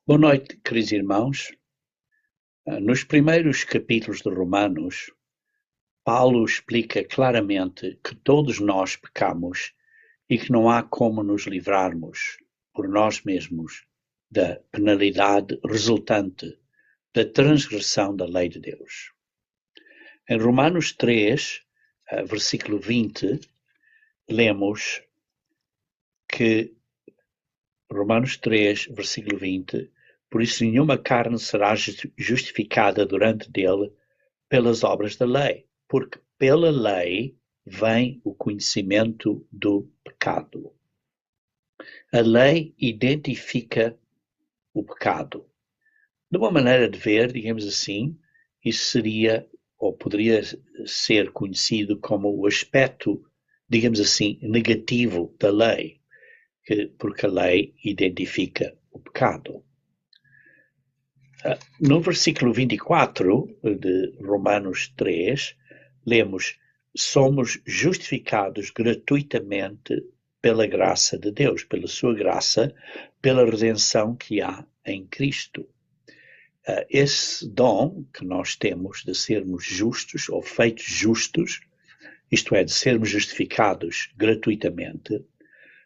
Boa noite, queridos irmãos. Nos primeiros capítulos de Romanos, Paulo explica claramente que todos nós pecamos e que não há como nos livrarmos por nós mesmos da penalidade resultante da transgressão da lei de Deus. Em Romanos 3, versículo 20, lemos que Romanos 3, versículo 20, por isso nenhuma carne será justificada durante dele pelas obras da lei, porque pela lei vem o conhecimento do pecado. A lei identifica o pecado. De uma maneira de ver, digamos assim, isso seria, ou poderia ser conhecido como o aspecto, digamos assim, negativo da lei, porque a lei identifica o pecado. No versículo 24 de Romanos 3, lemos: somos justificados gratuitamente pela graça de Deus, pela sua graça, pela redenção que há em Cristo. Esse dom que nós temos de sermos justos ou feitos justos, isto é, de sermos justificados gratuitamente,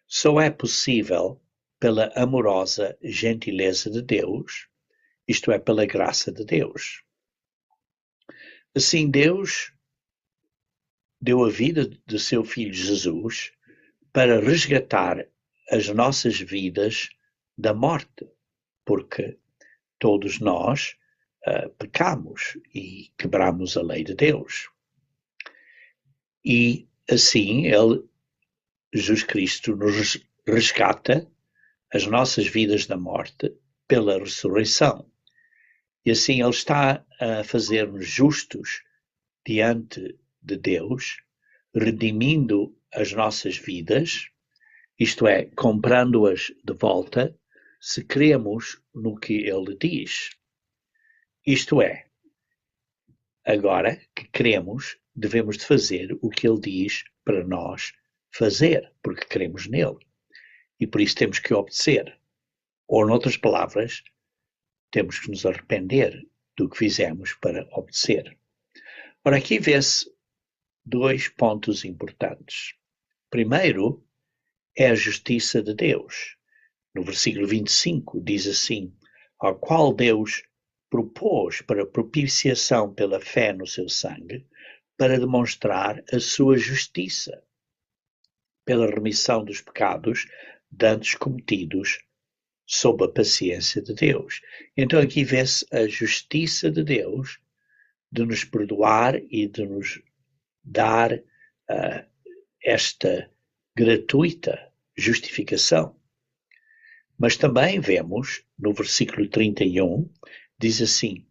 só é possível pela amorosa gentileza de Deus, isto é, pela graça de Deus. Assim, Deus deu a vida de seu Filho Jesus para resgatar as nossas vidas da morte, porque todos nós pecamos e quebramos a lei de Deus. E assim, Jesus Cristo, nos resgata as nossas vidas da morte pela ressurreição. E assim Ele está a fazer-nos justos diante de Deus, redimindo as nossas vidas, isto é, comprando-as de volta, se cremos no que Ele diz. Isto é, agora que cremos, devemos de fazer o que Ele diz para nós fazer, porque cremos nele. E por isso temos que obedecer. Ou, noutras palavras, temos que nos arrepender do que fizemos para obedecer. Ora, aqui vê-se dois pontos importantes. Primeiro, é a justiça de Deus. No versículo 25 diz assim: ao qual Deus propôs para propiciação pela fé no seu sangue, para demonstrar a sua justiça, pela remissão dos pecados dantes cometidos sob a paciência de Deus. Então aqui vê-se a justiça de Deus de nos perdoar e de nos dar esta gratuita justificação. Mas também vemos, no versículo 31, diz assim: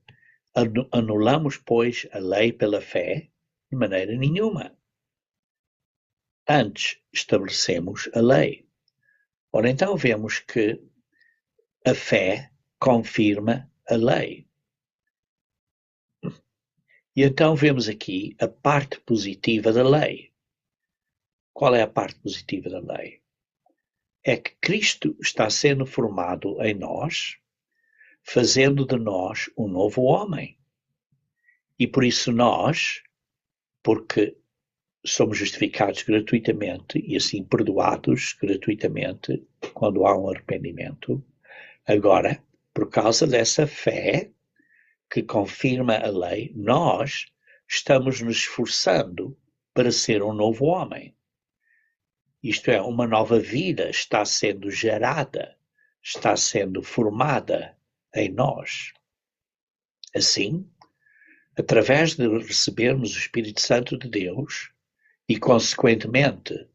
anulamos, pois, a lei pela fé? De maneira nenhuma. Antes estabelecemos a lei. Ora, então vemos que a fé confirma a lei. E então vemos aqui a parte positiva da lei. Qual é a parte positiva da lei? É que Cristo está sendo formado em nós, fazendo de nós um novo homem. E por isso nós, porque somos justificados gratuitamente e assim perdoados gratuitamente quando há um arrependimento, agora, por causa dessa fé que confirma a lei, nós estamos nos esforçando para ser um novo homem. Isto é, uma nova vida está sendo gerada, está sendo formada em nós. Assim, através de recebermos o Espírito Santo de Deus e, consequentemente,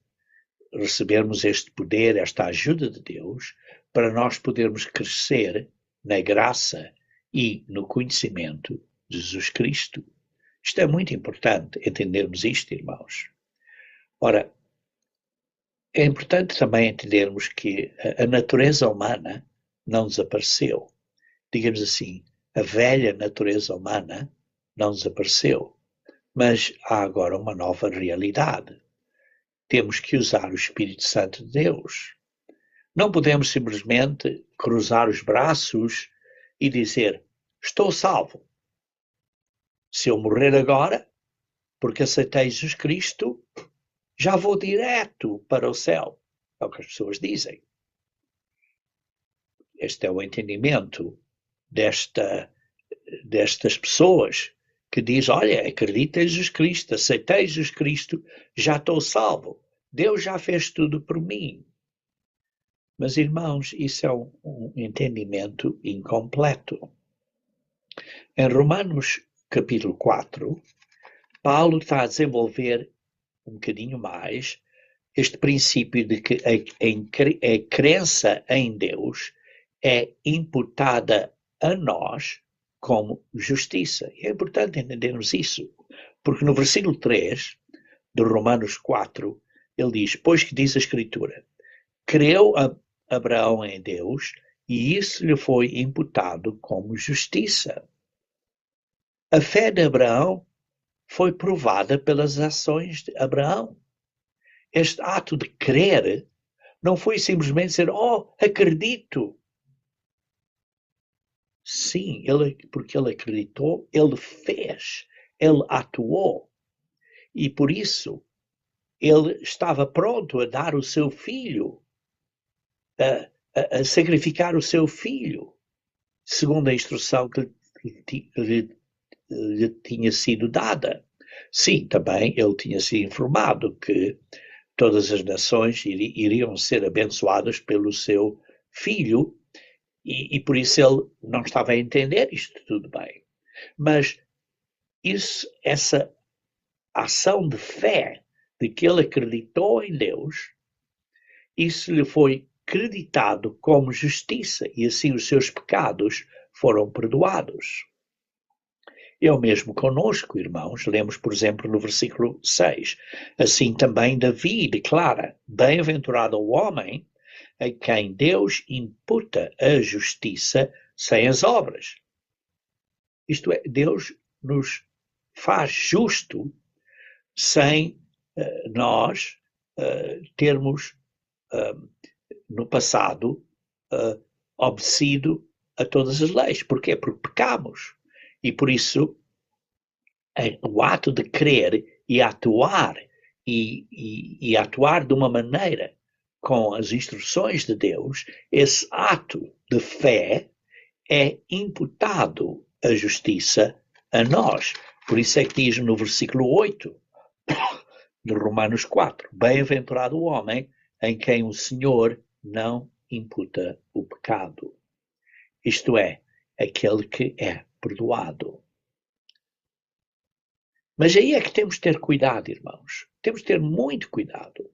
recebermos este poder, esta ajuda de Deus, para nós podermos crescer na graça e no conhecimento de Jesus Cristo. Isto é muito importante entendermos isto, irmãos. Ora, é importante também entendermos que a natureza humana não desapareceu. Digamos assim, a velha natureza humana não desapareceu, mas há agora uma nova realidade. Temos que usar o Espírito Santo de Deus Não podemos simplesmente cruzar os braços e dizer, estou salvo. Se eu morrer agora, porque aceitei Jesus Cristo, já vou direto para o céu. É o que as pessoas dizem. Este é o entendimento destas pessoas que diz, olha, acredita em Jesus Cristo, aceitei Jesus Cristo, já estou salvo. Deus já fez tudo por mim. Mas, irmãos, isso é um entendimento incompleto. Em Romanos capítulo 4, Paulo está a desenvolver um bocadinho mais este princípio de que a crença em Deus é imputada a nós como justiça. E é importante entendermos isso, porque no versículo 3 de Romanos 4, ele diz, pois que diz a Escritura, creu Abraão em Deus e isso lhe foi imputado como justiça. A fé de Abraão foi provada pelas ações de Abraão. Este ato de crer não foi simplesmente dizer, acredito. Sim, porque ele acreditou, ele fez, ele atuou. E por isso, ele estava pronto a dar o seu filho, a sacrificar o seu filho, segundo a instrução que lhe tinha sido dada. Sim, também ele tinha sido informado que todas as nações iriam ser abençoadas pelo seu filho, e por isso ele não estava a entender isto tudo bem. Mas essa ação de fé, de que ele acreditou em Deus, isso lhe foi creditado como justiça, e assim os seus pecados foram perdoados. É o mesmo conosco, irmãos. Lemos, por exemplo, no versículo 6. Assim também Davi declara, bem-aventurado o homem a quem Deus imputa a justiça sem as obras. Isto é, Deus nos faz justo sem nós termos no passado obedecido a todas as leis. Porquê? Porque pecamos. E por isso o ato de crer e atuar e atuar de uma maneira com as instruções de Deus, esse ato de fé é imputado a justiça a nós. Por isso é que diz no versículo 8 de Romanos 4, bem-aventurado o homem em quem o Senhor não imputa o pecado. Isto é, aquele que é perdoado. Mas aí é que temos de ter cuidado, irmãos. Temos de ter muito cuidado,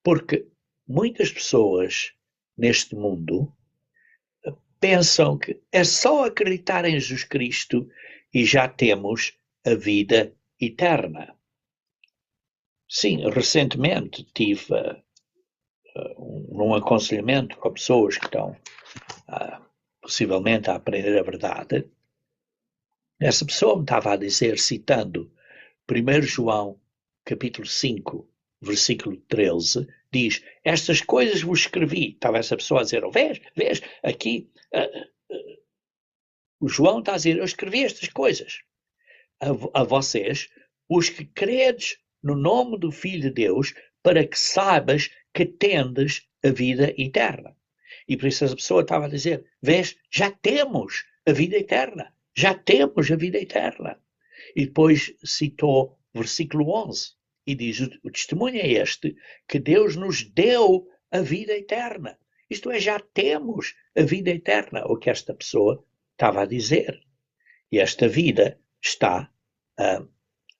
porque muitas pessoas neste mundo pensam que é só acreditar em Jesus Cristo e já temos a vida eterna. Sim, recentemente tive um aconselhamento com pessoas que estão possivelmente a aprender a verdade. Essa pessoa me estava a dizer, citando 1 João capítulo 5, versículo 13, diz, estas coisas vos escrevi. Estava essa pessoa a dizer, vês, aqui o João está a dizer, eu escrevi estas coisas a vocês, os que credes no nome do Filho de Deus, para que saibas que tendes a vida eterna. E por isso essa pessoa estava a dizer, vês, já temos a vida eterna. Já temos a vida eterna. E depois citou versículo 11 e diz, o testemunho é este, que Deus nos deu a vida eterna. Isto é, já temos a vida eterna, o que esta pessoa estava a dizer. E esta vida está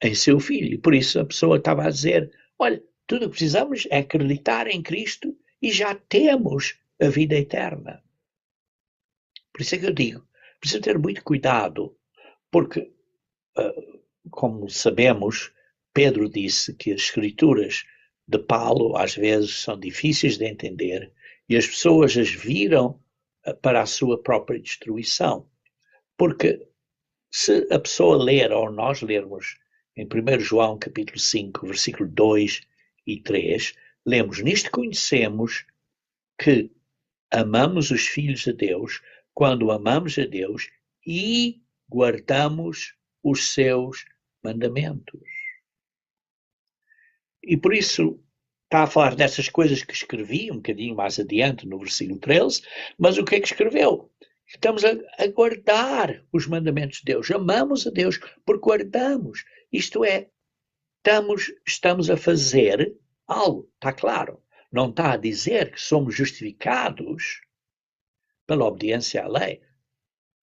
em seu filho. E por isso a pessoa estava a dizer, olha, tudo o que precisamos é acreditar em Cristo e já temos a vida eterna. Por isso é que eu digo, precisa ter muito cuidado, porque, como sabemos, Pedro disse que as escrituras de Paulo às vezes são difíceis de entender e as pessoas as viram para a sua própria destruição. Porque se a pessoa ler, ou nós lermos em 1 João capítulo 5, versículo 2 e 3, lemos, nisto conhecemos que amamos os filhos de Deus quando amamos a Deus e guardamos os seus mandamentos. E por isso está a falar dessas coisas que escrevi um bocadinho mais adiante no versículo 13, mas o que é que escreveu? Estamos a guardar os mandamentos de Deus, amamos a Deus porque guardamos, isto é, estamos a fazer algo, está claro, não está a dizer que somos justificados pela obediência à lei,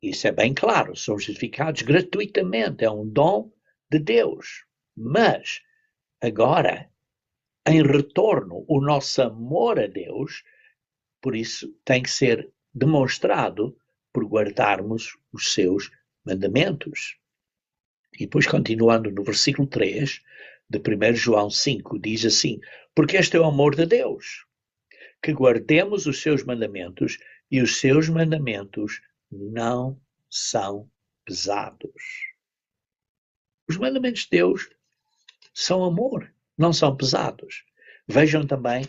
isso é bem claro, somos justificados gratuitamente, é um dom de Deus, mas agora, em retorno, o nosso amor a Deus, por isso, tem que ser demonstrado por guardarmos os seus mandamentos. E depois, continuando no versículo 3 de 1 João 5, diz assim: porque este é o amor de Deus, que guardemos os seus mandamentos, e os seus mandamentos não são pesados. Os mandamentos de Deus são amor, não são pesados. Vejam também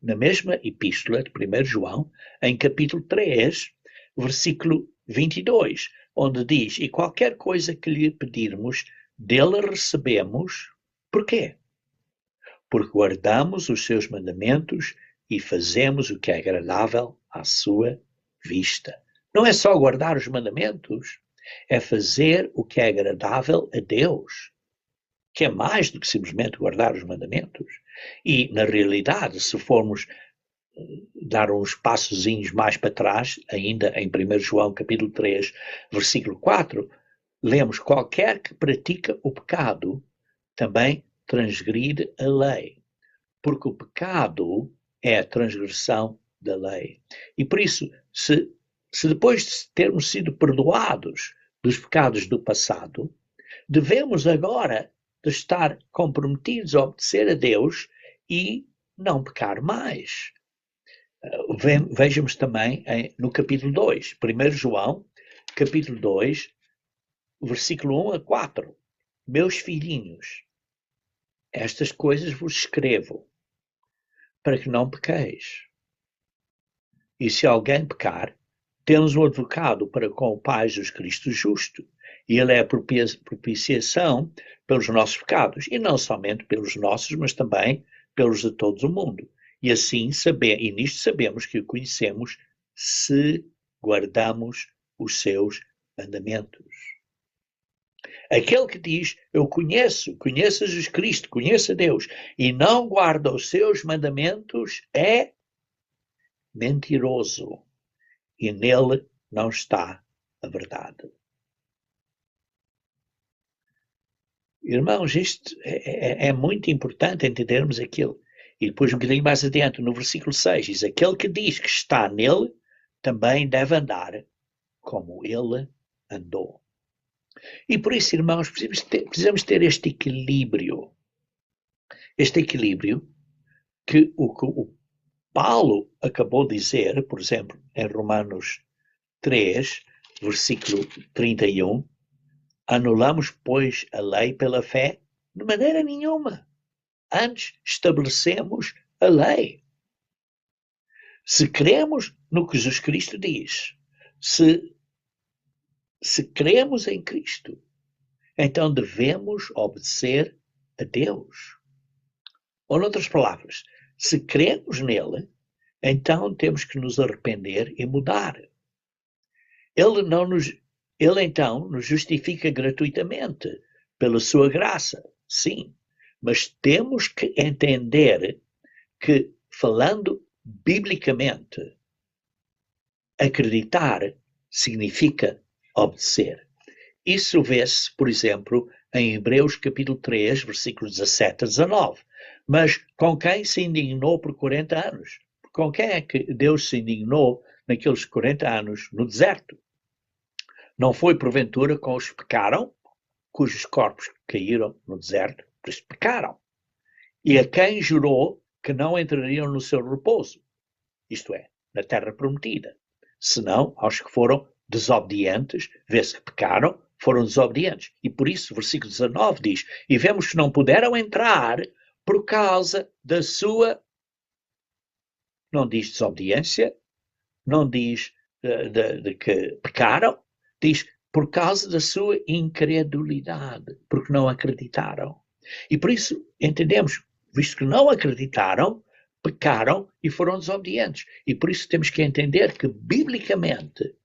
na mesma epístola de 1 João, em capítulo 3, versículo 22, onde diz: e qualquer coisa que lhe pedirmos, dele recebemos. Porquê? Porque guardamos os seus mandamentos e fazemos o que é agradável à sua vista. Não é só guardar os mandamentos, é fazer o que é agradável a Deus, que é mais do que simplesmente guardar os mandamentos. E, na realidade, se formos dar uns passozinhos mais para trás, ainda em 1 João capítulo 3, versículo 4, lemos: qualquer que pratica o pecado também transgride a lei, porque o pecado é a transgressão da lei. E por isso, se depois de termos sido perdoados dos pecados do passado, devemos agora de estar comprometidos a obedecer a Deus e não pecar mais. Vejamos também no capítulo 2, 1 João, capítulo 2, versículo 1 a 4. Meus filhinhos, estas coisas vos escrevo, para que não pequeis. E se alguém pecar, temos um advogado para com o Pai, Jesus Cristo justo, e ele é a propiciação pelos nossos pecados, e não somente pelos nossos, mas também pelos de todo o mundo. E assim e nisto sabemos que o conhecemos se guardamos os seus mandamentos. Aquele que diz: eu conheço Jesus Cristo, conheço a Deus, e não guarda os seus mandamentos, é mentiroso, e nele não está a verdade. Irmãos, isto é muito importante entendermos aquilo. E depois, um bocadinho mais adiante, no versículo 6, diz: aquele que diz que está nele, também deve andar como ele andou. E por isso, irmãos, precisamos ter este equilíbrio. Este equilíbrio que o Paulo acabou de dizer, por exemplo, em Romanos 3, versículo 31, anulamos, pois, a lei pela fé? De maneira nenhuma. Antes estabelecemos a lei. Se cremos no que Jesus Cristo diz, se cremos em Cristo, então devemos obedecer a Deus. Ou, noutras palavras, se cremos nele, então temos que nos arrepender e mudar. Ele então nos justifica gratuitamente pela sua graça, sim, mas temos que entender que, falando biblicamente, acreditar significa obedecer. Isso vê-se, por exemplo, em Hebreus capítulo 3, versículos 17 a 19. Mas com quem se indignou por 40 anos? Com quem é que Deus se indignou naqueles 40 anos no deserto? Não foi porventura com os que pecaram, cujos corpos caíram no deserto, por isso pecaram. E a quem jurou que não entrariam no seu repouso, isto é, na terra prometida, senão aos que foram desobedientes, vê-se que pecaram, foram desobedientes. E por isso, versículo 19 diz: e vemos que não puderam entrar por causa da sua, não diz desobediência, não diz de que pecaram, diz por causa da sua incredulidade, porque não acreditaram. E por isso entendemos, visto que não acreditaram, pecaram e foram desobedientes. E por isso temos que entender que, biblicamente,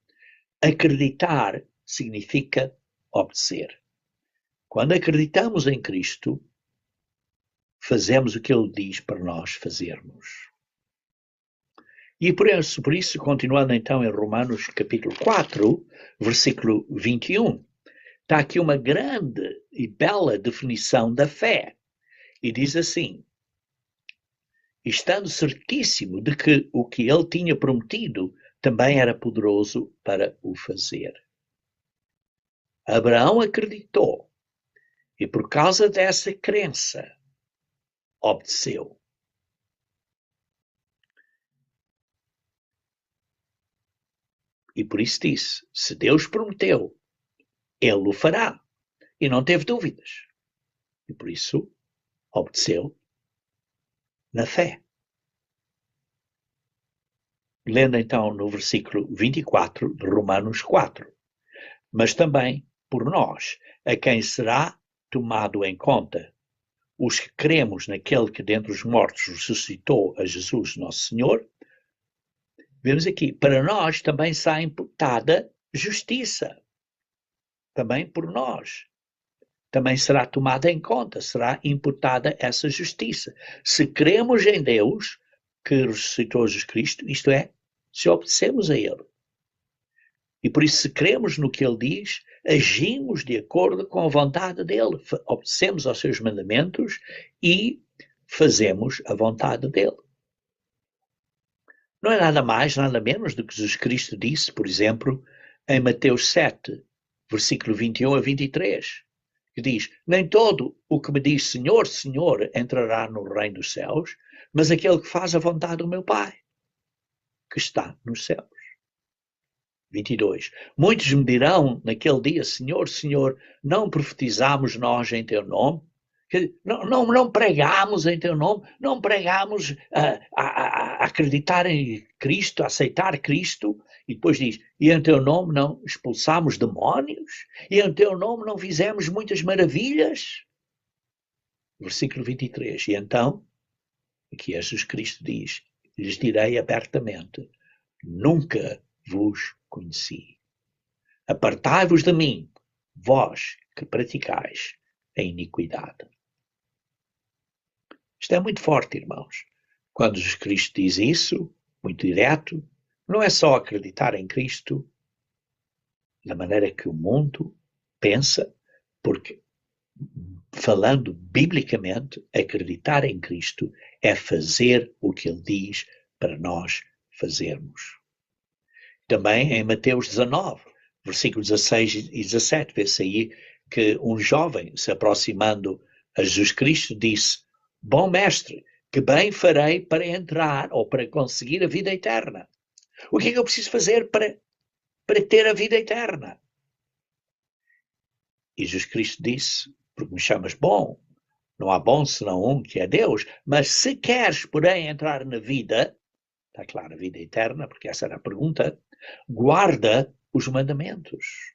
acreditar significa obedecer. Quando acreditamos em Cristo, fazemos o que Ele diz para nós fazermos. E por isso, continuando então em Romanos capítulo 4, versículo 21, está aqui uma grande e bela definição da fé. E diz assim: estando certíssimo de que o que ele tinha prometido também era poderoso para o fazer. Abraão acreditou e por causa dessa crença obedeceu. E por isso disse, se Deus prometeu, Ele o fará. E não teve dúvidas. E por isso obedeceu na fé. Lendo então no versículo 24 de Romanos 4. Mas também por nós, a quem será tomado em conta, os que cremos naquele que dentre os mortos ressuscitou a Jesus nosso Senhor, vemos aqui, para nós também será imputada justiça. Também por nós. Também será tomada em conta, será imputada essa justiça. Se cremos em Deus, que ressuscitou Jesus Cristo, isto é, se obedecemos a Ele. E por isso, se cremos no que Ele diz, agimos de acordo com a vontade dEle, obedecemos aos seus mandamentos e fazemos a vontade dEle. Não é nada mais, nada menos do que Jesus Cristo disse, por exemplo, em Mateus 7, versículo 21 a 23, que diz, nem todo o que me diz Senhor, Senhor, entrará no reino dos céus, mas aquele que faz a vontade do meu Pai, que está nos céus. 22. Muitos me dirão naquele dia, Senhor, Senhor, não profetizamos nós em teu nome? Não pregamos em teu nome? Não pregamos a acreditar em Cristo, a aceitar Cristo? E depois diz, e em teu nome não expulsamos demónios? E em teu nome não fizemos muitas maravilhas? Versículo 23. E então, aqui Jesus Cristo diz, lhes direi abertamente, nunca vos conheci. Apartai-vos de mim, vós que praticais a iniquidade. Isto é muito forte, irmãos. Quando Jesus Cristo diz isso, muito direto, não é só acreditar em Cristo da maneira que o mundo pensa, porque, falando biblicamente, acreditar em Cristo é fazer o que Ele diz para nós fazermos. Também em Mateus 19, versículos 16 e 17, vê-se aí que um jovem, se aproximando a Jesus Cristo, disse, bom mestre, que bem farei para entrar ou para conseguir a vida eterna? O que é que eu preciso fazer para ter a vida eterna? E Jesus Cristo disse, porque me chamas bom, não há bom senão um que é Deus, mas se queres, porém, entrar na vida, está claro, a vida eterna, porque essa era a pergunta, guarda os mandamentos.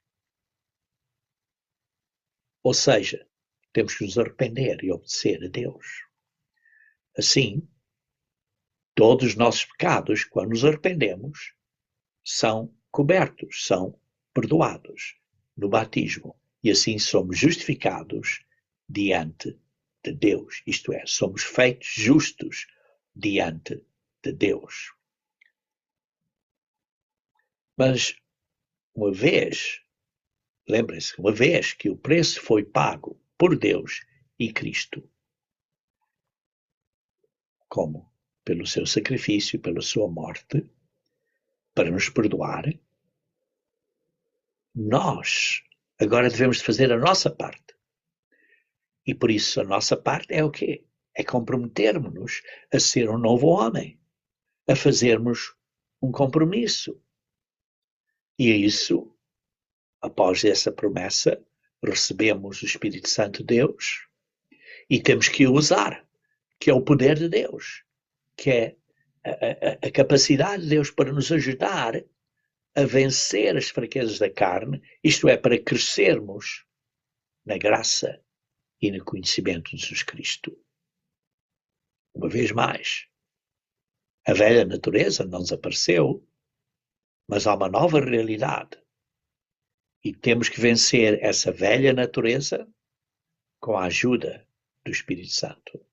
Ou seja, temos que nos arrepender e obedecer a Deus. Assim, todos os nossos pecados, quando nos arrependemos, são cobertos, são perdoados no batismo. E assim somos justificados diante de Deus. Isto é, somos feitos justos diante de Deus. Mas, uma vez, lembrem-se, uma vez que o preço foi pago por Deus e Cristo, como pelo seu sacrifício, pela sua morte, para nos perdoar, nós agora devemos fazer a nossa parte. E por isso a nossa parte é o quê? É comprometermos-nos a ser um novo homem, a fazermos um compromisso. E é isso, após essa promessa, recebemos o Espírito Santo de Deus e temos que o usar, que é o poder de Deus, que é a capacidade de Deus para nos ajudar a vencer as fraquezas da carne, isto é, para crescermos na graça e no conhecimento de Jesus Cristo. Uma vez mais, a velha natureza não desapareceu, mas há uma nova realidade. E temos que vencer essa velha natureza com a ajuda do Espírito Santo.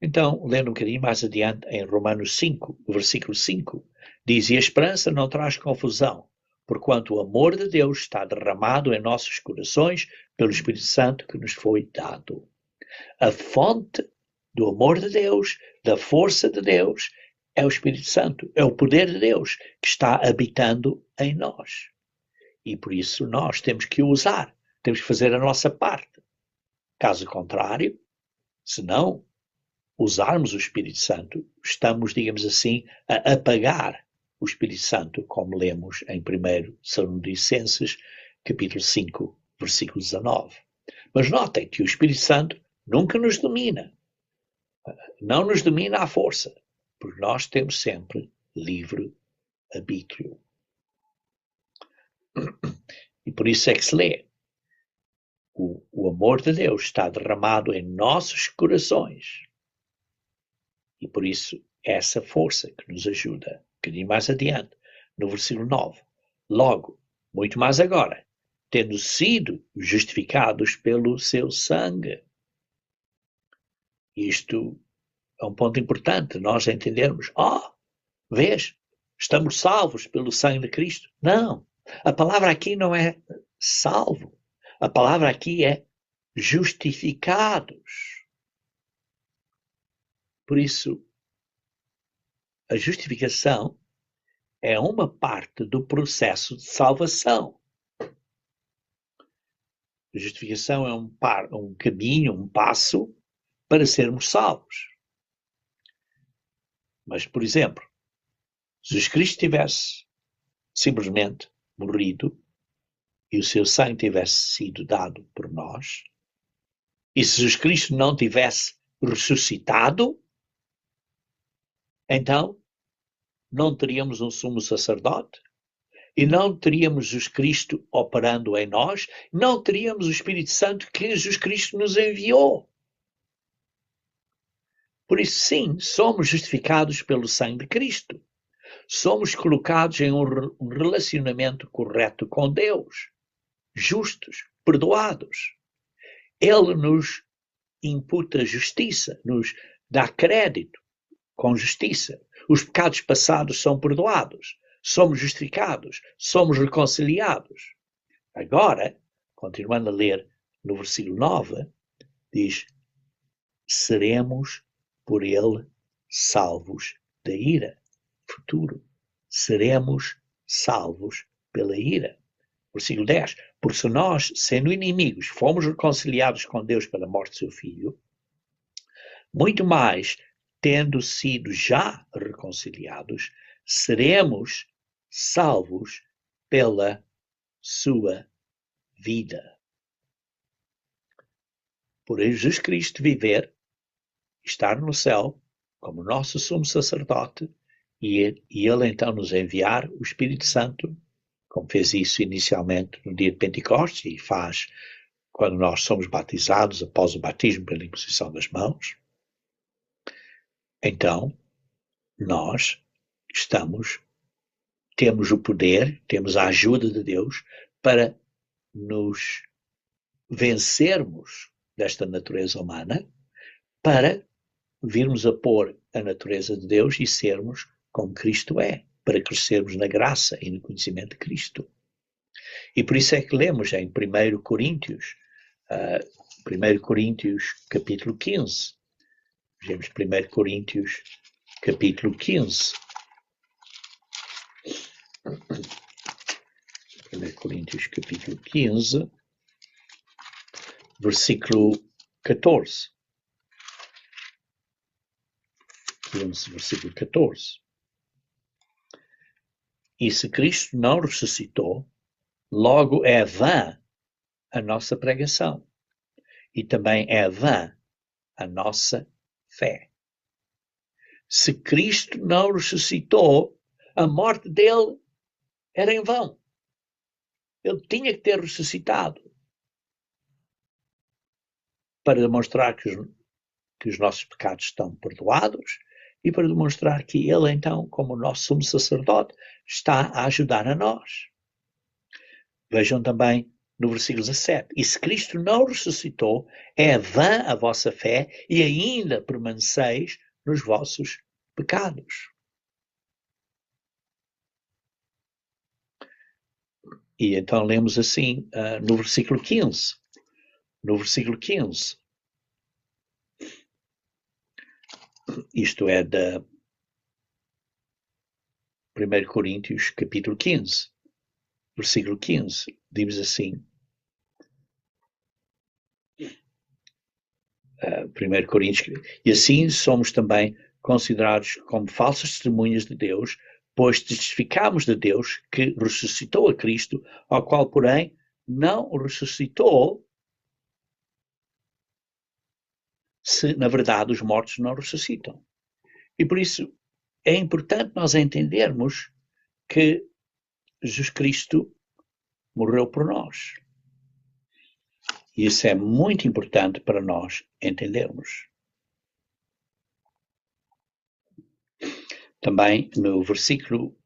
Então, lendo um bocadinho mais adiante, em Romanos 5, o versículo 5, diz: E a esperança não traz confusão, porquanto o amor de Deus está derramado em nossos corações pelo Espírito Santo que nos foi dado. A fonte do amor de Deus, da força de Deus, é o Espírito Santo, é o poder de Deus que está habitando em nós. E por isso nós temos que o usar, temos que fazer a nossa parte. Caso contrário, se não usarmos o Espírito Santo, estamos, digamos assim, a apagar o Espírito Santo, como lemos em 1 Tessalonicenses, capítulo 5, versículo 19. Mas notem que o Espírito Santo nunca nos domina. Não nos domina à força, porque nós temos sempre livre arbítrio. E por isso é que se lê: o amor de Deus está derramado em nossos corações. E por isso essa força que nos ajuda. Um bocadinho mais adiante, no versículo 9. Logo, muito mais agora, tendo sido justificados pelo seu sangue. Isto é um ponto importante, nós entendermos. Vês, estamos salvos pelo sangue de Cristo. Não, a palavra aqui não é salvo. A palavra aqui é justificados. Por isso, a justificação é uma parte do processo de salvação. A justificação é um caminho, um passo para sermos salvos. Mas, por exemplo, se Jesus Cristo tivesse simplesmente morrido e o seu sangue tivesse sido dado por nós, e se Jesus Cristo não tivesse ressuscitado, então não teríamos um sumo sacerdote e não teríamos Jesus Cristo operando em nós, não teríamos o Espírito Santo que Jesus Cristo nos enviou. Por isso, sim, somos justificados pelo sangue de Cristo. Somos colocados em um relacionamento correto com Deus, justos, perdoados. Ele nos imputa justiça, nos dá crédito com justiça. Os pecados passados são perdoados, somos justificados, somos reconciliados. Agora, continuando a ler no versículo 9, diz: seremos por ele salvos da ira. Futuro. Seremos salvos pela ira. Versículo 10. Porque se nós, sendo inimigos, fomos reconciliados com Deus pela morte do seu Filho, muito mais, tendo sido já reconciliados, seremos salvos pela sua vida. Por Jesus Cristo viver, estar no céu, como nosso sumo sacerdote, e ele então nos enviar o Espírito Santo, como fez isso inicialmente no dia de Pentecostes, e faz quando nós somos batizados após o batismo pela imposição das mãos. Então, nós temos o poder, temos a ajuda de Deus para nos vencermos desta natureza humana, para virmos a pôr a natureza de Deus e sermos como Cristo é, para crescermos na graça e no conhecimento de Cristo. E por isso é que lemos em 1 Coríntios, 1 Coríntios capítulo 15. Vejamos 1 Coríntios capítulo 15. 1 Coríntios capítulo 15, versículo 14. 15, versículo 14. E se Cristo não ressuscitou, logo é vã a nossa pregação, e também é vã a nossa fé. Se Cristo não ressuscitou, a morte dele era em vão. Ele tinha que ter ressuscitado para demonstrar que os nossos pecados estão perdoados e para demonstrar que ele, então, como nosso sumo sacerdote, está a ajudar a nós. Vejam também no versículo 17. E se Cristo não ressuscitou, é vã a vossa fé e ainda permaneceis nos vossos pecados. E então lemos assim no versículo 15. No versículo 15. Isto é da 1 Coríntios, capítulo 15. Versículo 15. Diz assim. 1 Coríntios. E assim somos também considerados como falsas testemunhas de Deus, pois testificamos de Deus que ressuscitou a Cristo, ao qual, porém, não ressuscitou, se, na verdade, os mortos não ressuscitam. E por isso é importante nós entendermos que Jesus Cristo morreu por nós. E isso é muito importante para nós entendermos. Também no versículo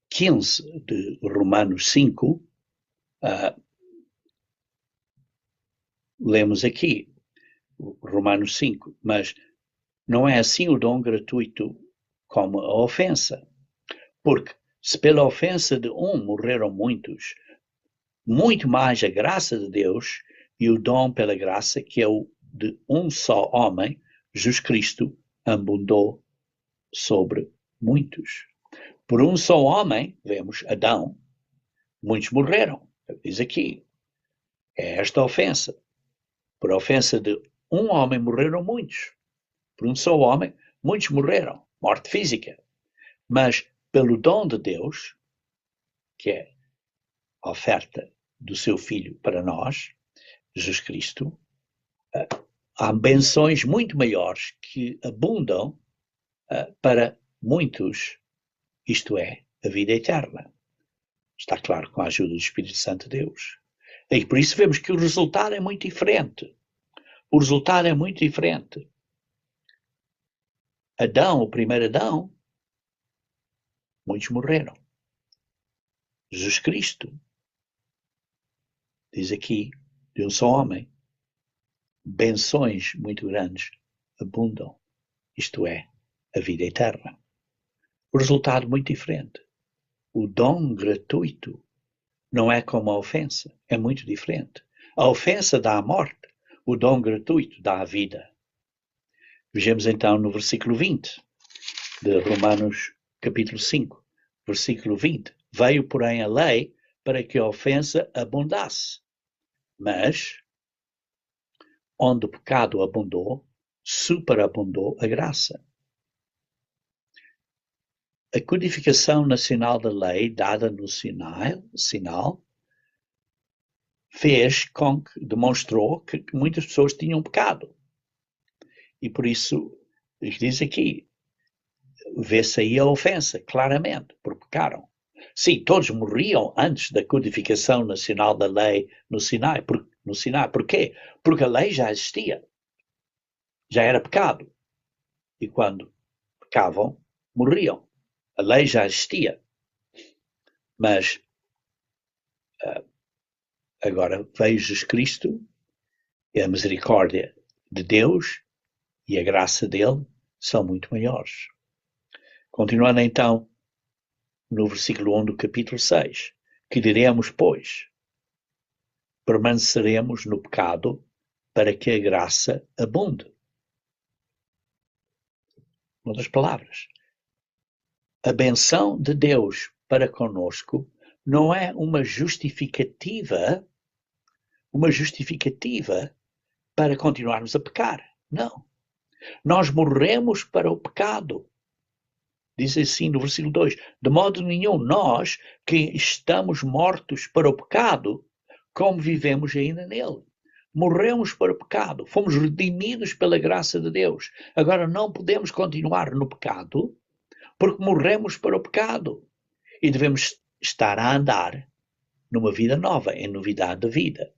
15 de Romanos 5, lemos aqui, Romanos 5, mas não é assim o dom gratuito como a ofensa. Porque se pela ofensa de um morreram muitos, muito mais a graça de Deus e o dom pela graça, que é o de um só homem, Jesus Cristo, abundou sobre muitos. Por um só homem, vemos Adão, muitos morreram. Diz aqui, é esta ofensa. Por ofensa de um homem morreram muitos. Por um só homem, muitos morreram. Morte física. Mas pelo dom de Deus, que é a oferta do seu Filho para nós, Jesus Cristo, há benções muito maiores que abundam para muitos, isto é, a vida eterna. Está claro, com a ajuda do Espírito Santo de Deus. E por isso vemos que o resultado é muito diferente. O resultado é muito diferente. Adão, o primeiro Adão, muitos morreram. Jesus Cristo, diz aqui, de um só homem, benções muito grandes abundam, isto é, a vida eterna. O resultado muito diferente. O dom gratuito não é como a ofensa, é muito diferente. A ofensa dá a morte, o dom gratuito dá a vida. Vejamos então no versículo 20 de Romanos capítulo 5, versículo 20. Veio, porém, a lei para que a ofensa abundasse. Mas, onde o pecado abundou, superabundou a graça. A codificação nacional da lei, dada no sinal, demonstrou que muitas pessoas tinham pecado. E por isso, diz aqui, vê-se aí a ofensa, claramente, porque pecaram. Sim, todos morriam antes da codificação nacional da lei no Sinai. Porquê? Porque a lei já existia. Já era pecado. E quando pecavam, morriam. A lei já existia. Mas agora veio Jesus Cristo e a misericórdia de Deus e a graça dele são muito maiores. Continuando então no versículo 1 do capítulo 6. Que diremos, pois? Permaneceremos no pecado para que a graça abunde. Uma das palavras. A benção de Deus para conosco não é uma justificativa para continuarmos a pecar. Não. Nós morremos para o pecado. Diz assim no versículo 2, de modo nenhum nós que estamos mortos para o pecado, como vivemos ainda nele. Morremos para o pecado, fomos redimidos pela graça de Deus. Agora não podemos continuar no pecado, porque morremos para o pecado. E devemos estar a andar numa vida nova, em novidade de vida.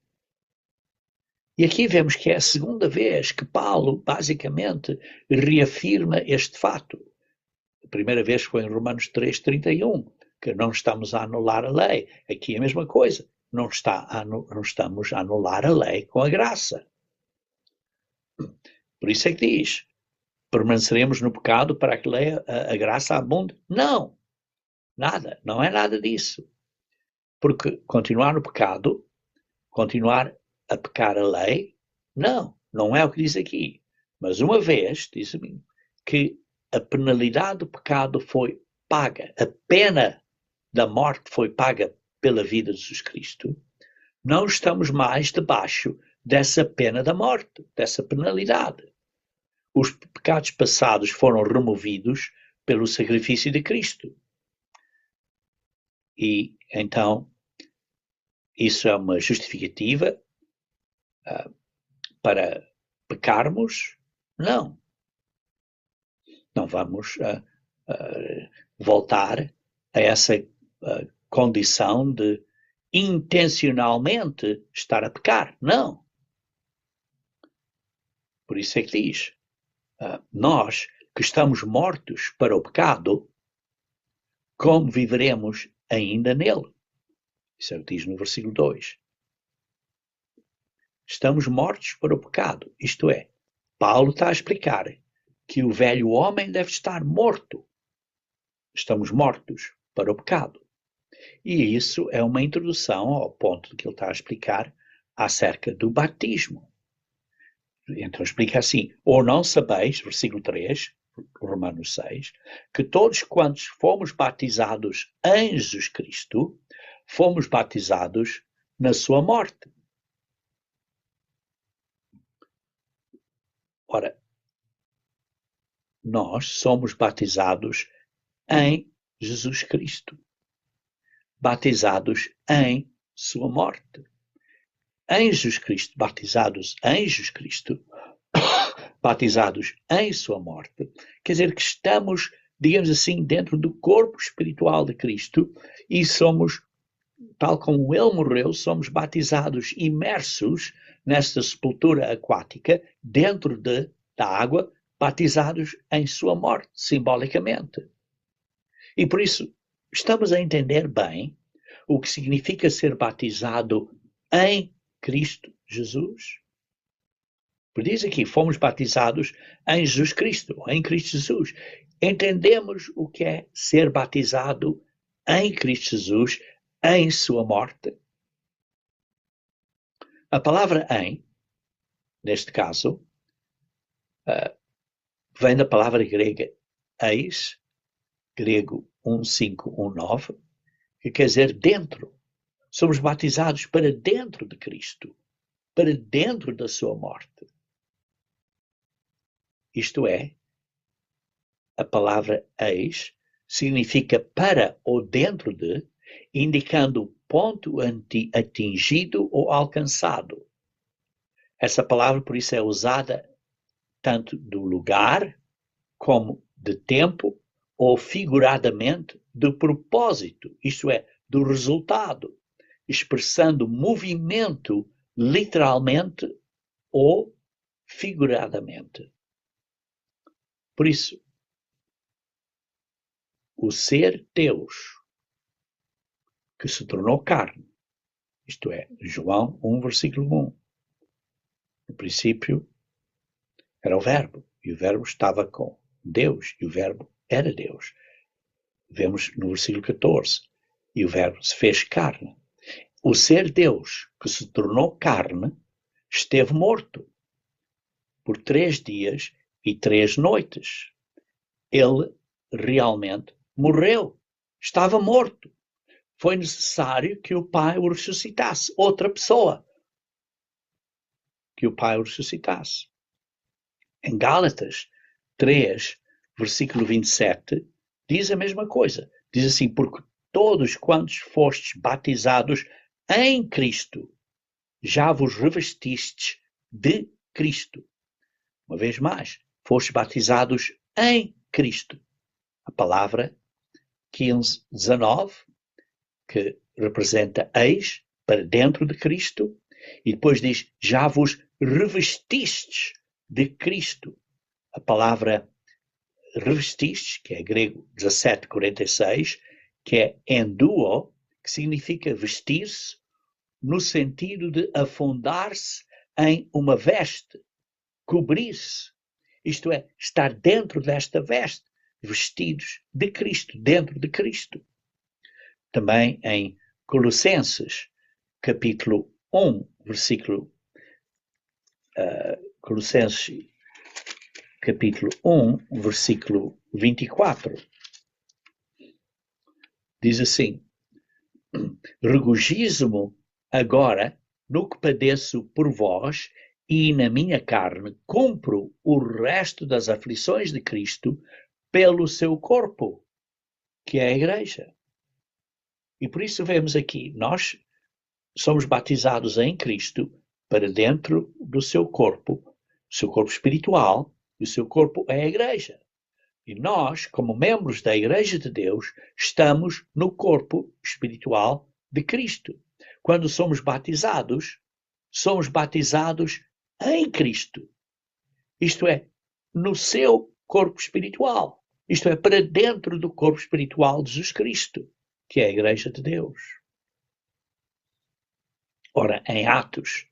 E aqui vemos que é a segunda vez que Paulo, basicamente, reafirma este fato. A primeira vez foi em Romanos 3:31, que não estamos a anular a lei. Aqui é a mesma coisa. Não estamos a anular a lei com a graça. Por isso é que diz, permaneceremos no pecado para que a graça abunde? Não, nada, não é nada disso. Porque continuar no pecado, continuar a pecar a lei, não é o que diz aqui. Mas uma vez, diz-me, que a penalidade do pecado foi paga, a pena da morte foi paga pela vida de Jesus Cristo, não estamos mais debaixo dessa pena da morte, dessa penalidade. Os pecados passados foram removidos pelo sacrifício de Cristo. E então, isso é uma justificativa para pecarmos? Não. Não vamos voltar a essa condição de intencionalmente estar a pecar. Não. Por isso é que diz, nós que estamos mortos para o pecado, como viveremos ainda nele? Isso é o que diz no versículo 2. Estamos mortos para o pecado. Isto é, Paulo está a explicar que o velho homem deve estar morto. Estamos mortos para o pecado. E isso é uma introdução ao ponto que ele está a explicar acerca do batismo. Então explica assim, ou não sabeis, versículo 3, Romanos 6, que todos quantos fomos batizados em Jesus Cristo, fomos batizados na sua morte. Ora, nós somos batizados em Jesus Cristo, batizados em sua morte. Em Jesus Cristo, batizados em Jesus Cristo, batizados em sua morte, quer dizer que estamos, digamos assim, dentro do corpo espiritual de Cristo e somos, tal como ele morreu, somos batizados, imersos nesta sepultura aquática, dentro da água, batizados em sua morte, simbolicamente. E por isso, estamos a entender bem o que significa ser batizado em Cristo Jesus. Porque diz aqui, fomos batizados em Jesus Cristo, em Cristo Jesus. Entendemos o que é ser batizado em Cristo Jesus, em sua morte. A palavra em, neste caso, vem da palavra grega eis, grego 1519, que quer dizer dentro. Somos batizados para dentro de Cristo, para dentro da sua morte. Isto é, a palavra eis significa para ou dentro de, indicando o ponto atingido ou alcançado. Essa palavra, por isso, é usada tanto do lugar, como de tempo, ou figuradamente do propósito, isto é, do resultado, expressando movimento literalmente ou figuradamente. Por isso, o ser Deus que se tornou carne, isto é, João 1, versículo 1. No princípio era o Verbo, e o Verbo estava com Deus, e o Verbo era Deus. Vemos no versículo 14, e o Verbo se fez carne. O ser Deus que se tornou carne esteve morto por 3 dias e 3 noites. Ele realmente morreu, estava morto. Foi necessário que o Pai o ressuscitasse, outra pessoa, que o Pai o ressuscitasse. Em Gálatas 3, versículo 27, diz a mesma coisa. Diz assim, porque todos quantos fostes batizados em Cristo, já vos revestistes de Cristo. Uma vez mais, fostes batizados em Cristo. A palavra 15:19, que representa eis, para dentro de Cristo, e depois diz, já vos revestistes de Cristo. A palavra revestistes, que é grego 17:46, que é enduo, que significa vestir-se, no sentido de afundar-se em uma veste, cobrir-se, isto é, estar dentro desta veste, vestidos de Cristo, dentro de Cristo. Também em Colossenses, capítulo 1, versículo Colossenses, capítulo 1, versículo 24, diz assim, regozijo-me agora no que padeço por vós e na minha carne cumpro o resto das aflições de Cristo pelo seu corpo, que é a igreja. E por isso vemos aqui, nós somos batizados em Cristo para dentro do seu corpo espiritual, e o seu corpo é a igreja. E nós, como membros da Igreja de Deus, estamos no corpo espiritual de Cristo. Quando somos batizados em Cristo. Isto é, no seu corpo espiritual. Isto é, para dentro do corpo espiritual de Jesus Cristo, que é a Igreja de Deus. Ora, em Atos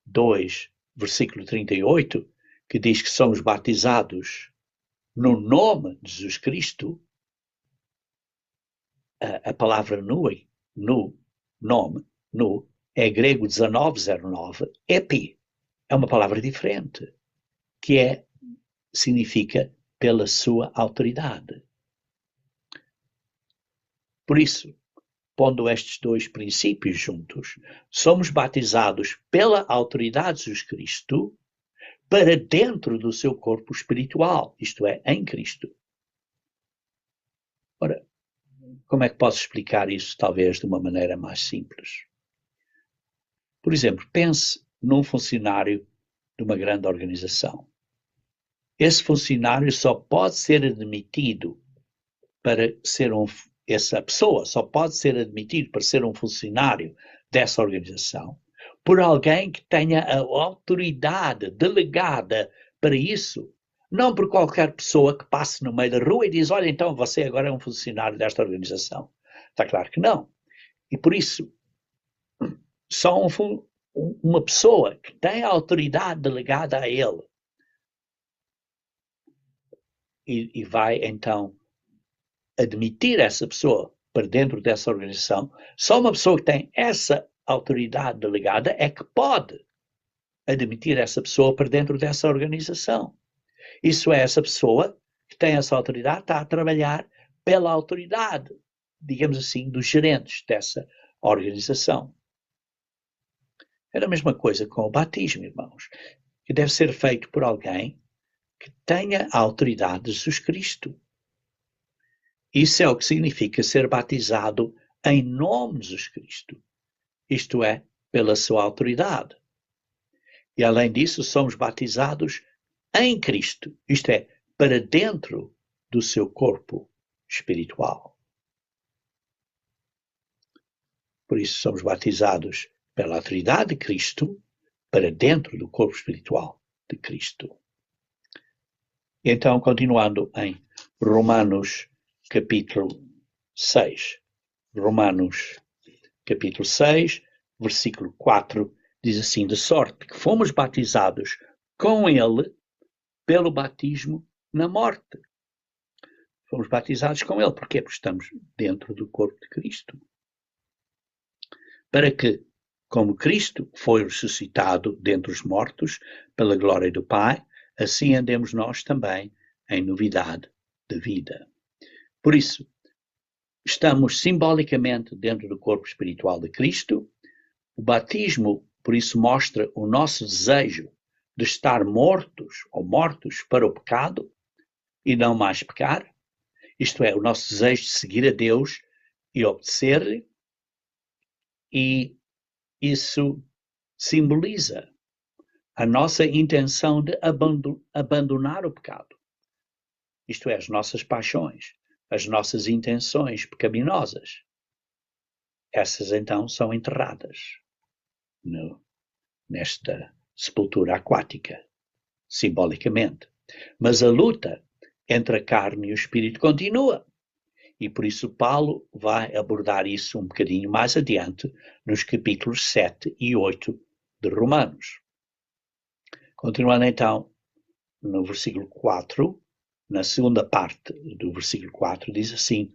2, versículo 38, que diz que somos batizados no nome de Jesus Cristo, a palavra no nome, no, é grego 1909, epi, é uma palavra diferente, que significa pela sua autoridade. Por isso, pondo estes dois princípios juntos, somos batizados pela autoridade de Jesus Cristo para dentro do seu corpo espiritual, isto é, em Cristo. Ora, como é que posso explicar isso, talvez, de uma maneira mais simples? Por exemplo, pense num funcionário de uma grande organização. Esse funcionário só pode ser admitido para ser essa pessoa só pode ser admitido para ser um funcionário dessa organização por alguém que tenha a autoridade delegada para isso, não por qualquer pessoa que passe no meio da rua e diz, olha, então você agora é um funcionário desta organização. Está claro que não. E por isso, só uma pessoa que tem a autoridade delegada a ele e vai então admitir essa pessoa para dentro dessa organização, só uma pessoa que tem essa autoridade delegada é que pode admitir essa pessoa para dentro dessa organização. Isso é, essa pessoa que tem essa autoridade está a trabalhar pela autoridade, digamos assim, dos gerentes dessa organização. É a mesma coisa com o batismo, irmãos, que deve ser feito por alguém que tenha a autoridade de Jesus Cristo. Isso é o que significa ser batizado em nome de Jesus Cristo, isto é, pela sua autoridade. E além disso, somos batizados em Cristo, isto é, para dentro do seu corpo espiritual. Por isso, somos batizados pela autoridade de Cristo para dentro do corpo espiritual de Cristo. E então, continuando em Romanos capítulo 6. Romanos capítulo 6, versículo 4, diz assim, de sorte que fomos batizados com ele pelo batismo na morte. Fomos batizados com ele. Porquê? Porque estamos dentro do corpo de Cristo. Para que, como Cristo foi ressuscitado dentre os mortos pela glória do Pai, assim andemos nós também em novidade de vida. Por isso, estamos simbolicamente dentro do corpo espiritual de Cristo. O batismo, por isso, mostra o nosso desejo de estar mortos para o pecado e não mais pecar. Isto é, o nosso desejo de seguir a Deus e obedecer-lhe. E isso simboliza a nossa intenção de abandonar o pecado. Isto é, as nossas paixões, as nossas intenções pecaminosas. Essas então são enterradas nesta sepultura aquática, simbolicamente. Mas a luta entre a carne e o espírito continua. E por isso Paulo vai abordar isso um bocadinho mais adiante nos capítulos 7 e 8 de Romanos. Continuando então no versículo 4, na segunda parte do versículo 4, diz assim,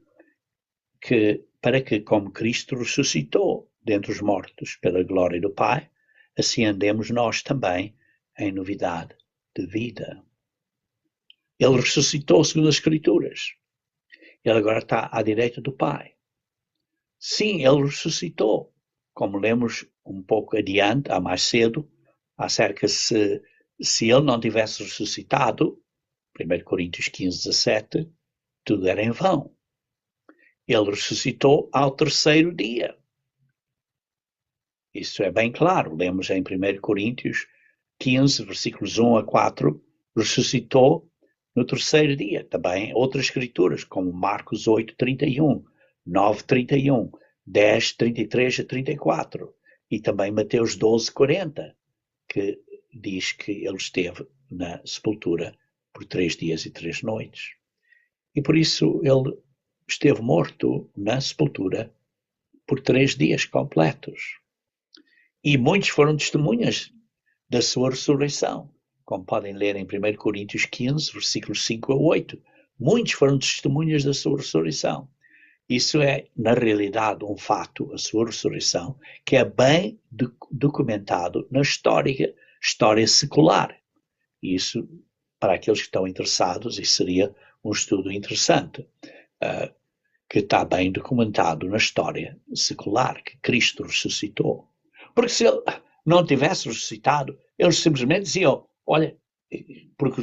que para que, como Cristo ressuscitou dentre os mortos pela glória do Pai, assim andemos nós também em novidade de vida. Ele ressuscitou segundo as Escrituras. Ele agora está à direita do Pai. Sim, ele ressuscitou, como lemos um pouco adiante, mais cedo, acerca se ele não tivesse ressuscitado, 1 Coríntios 15, 17, tudo era em vão. Ele ressuscitou ao terceiro dia. Isso é bem claro. Lemos em 1 Coríntios 15, versículos 1 a 4, ressuscitou no terceiro dia. Também outras escrituras, como Marcos 8, 31, 9, 31, 10, 33 a 34, e também Mateus 12, 40, que diz que ele esteve na sepultura por 3 dias e 3 noites. E por isso ele esteve morto na sepultura por 3 dias completos. E muitos foram testemunhas da sua ressurreição, como podem ler em 1 Coríntios 15, versículos 5 a 8. Muitos foram testemunhas da sua ressurreição. Isso é, na realidade, um fato, a sua ressurreição, que é bem documentado na história secular. E isso, para aqueles que estão interessados, isso seria um estudo interessante, que está bem documentado na história secular, que Cristo ressuscitou. Porque se ele não tivesse ressuscitado, eles simplesmente diziam, olha, porque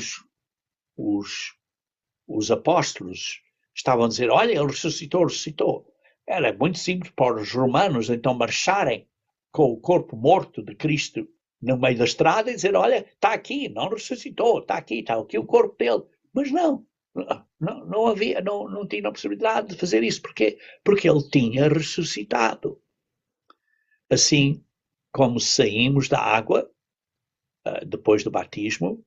os apóstolos estavam a dizer, olha, ele ressuscitou. Era muito simples para os romanos então marcharem com o corpo morto de Cristo no meio da estrada e dizer, olha, está aqui, não ressuscitou, está aqui o corpo dele. Mas não havia, não tinha a possibilidade de fazer isso. Porquê? Porque ele tinha ressuscitado. Assim como saímos da água depois do batismo,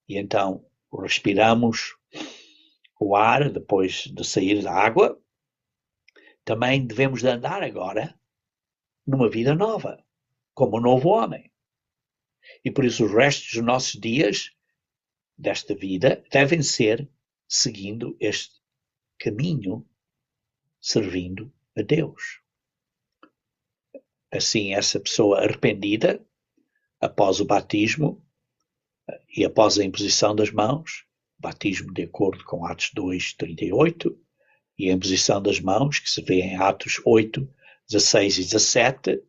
e então respiramos o ar depois de sair da água, também devemos de andar agora numa vida nova, como um novo homem. E por isso os restos dos nossos dias, desta vida, devem ser seguindo este caminho, servindo a Deus. Assim, essa pessoa arrependida, após o batismo e após a imposição das mãos, batismo de acordo com Atos 2, 38, e a imposição das mãos, que se vê em Atos 8, 16 e 17,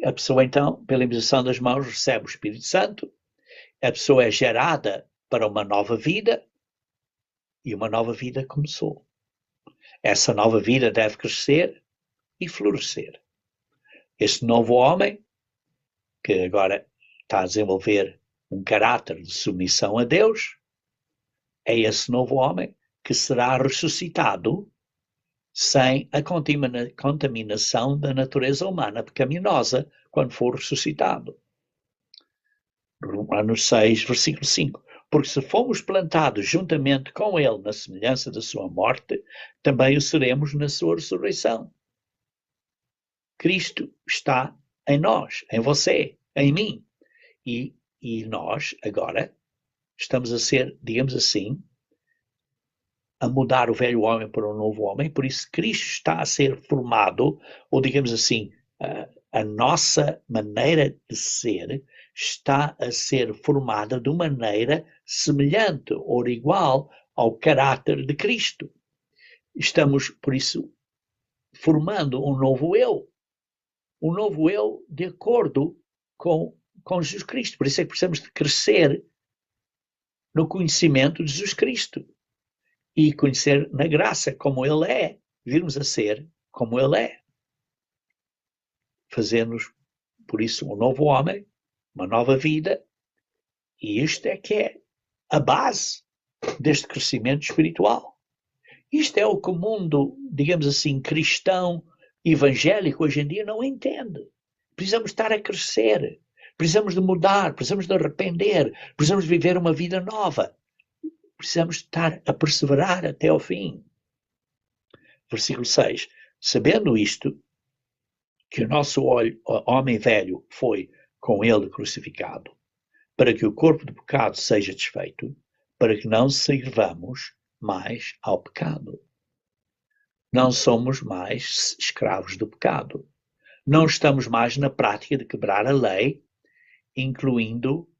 a pessoa então, pela imposição das mãos, recebe o Espírito Santo, a pessoa é gerada para uma nova vida, e uma nova vida começou. Essa nova vida deve crescer e florescer. Este novo homem, que agora está a desenvolver um caráter de submissão a Deus, é esse novo homem que será ressuscitado sem a contaminação da natureza humana pecaminosa quando for ressuscitado. Romanos 6, versículo 5. Porque se fomos plantados juntamente com ele na semelhança da sua morte, também o seremos na sua ressurreição. Cristo está em nós, em você, em mim. E nós, agora, estamos a ser, digamos assim, a mudar o velho homem para um novo homem, por isso Cristo está a ser formado, ou digamos assim, a nossa maneira de ser está a ser formada de maneira semelhante ou igual ao caráter de Cristo. Estamos, por isso, formando um novo eu de acordo com Jesus Cristo. Por isso é que precisamos de crescer no conhecimento de Jesus Cristo e conhecer na graça como Ele é, virmos a ser como Ele é. Fazer-nos Por isso, um novo homem, uma nova vida, e isto é que é a base deste crescimento espiritual. Isto é o que o mundo, digamos assim, cristão, evangélico, hoje em dia não entende. Precisamos estar a crescer, precisamos de mudar, precisamos de arrepender, precisamos de viver uma vida nova. Precisamos estar a perseverar até ao fim. Versículo 6. Sabendo isto, que o nosso homem velho foi com ele crucificado, para que o corpo do pecado seja desfeito, para que não sirvamos mais ao pecado. Não somos mais escravos do pecado. Não estamos mais na prática de quebrar a lei, incluindo